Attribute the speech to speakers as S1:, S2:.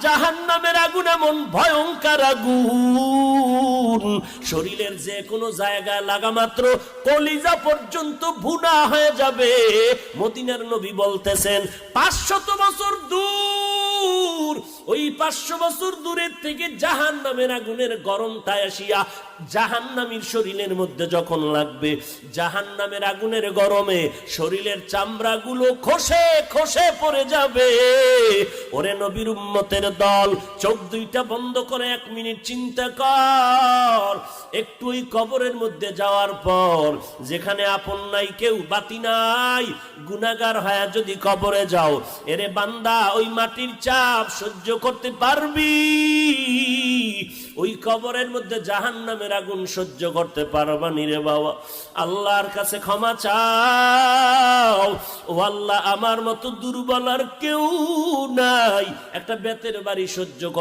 S1: জাহান্নামের আগুন এমন ভয়ঙ্কর আগুন, শরীরের যে কোনো জায়গায় লাগা মাত্র কলিজা পর্যন্ত ভুনা হয়ে যাবে। মদিনার নবী বলতেছেন 500 বছর দূর, ওই 500 বছর দূরের থেকে জাহান্নামের আগুনের গরমটা আসিয়া জাহান্নামীর শরীরের মধ্যে যখন লাগবে, জাহান্নামের আগুনের গরমে শরীরের চামড়াগুলো খসে খসে পড়ে যাবে। ওরে নবীর উম্মতের দল, চোখ দুইটা বন্ধ করে 1 মিনিট চিন্তা কর। একটু ওই কবরের মধ্যে যাওয়ার পর, যেখানে আপন নাই, কেউ বাতি নাই, গুনাহগার হয়ে যদি কবরে যাও, এরে বান্দা ওই মাটির চাপ সহ্য করতে পারবি? ওই কবরের মধ্যে জাহান্নামের আগুন সহ্য করতে পারবা নি রে বাবা? আল্লাহর কাছে ক্ষমা চাও। ও আল্লাহ, আমার মতো দুর্বল আর কেউ নাই, একটা বেতের বাড়ি সহ্য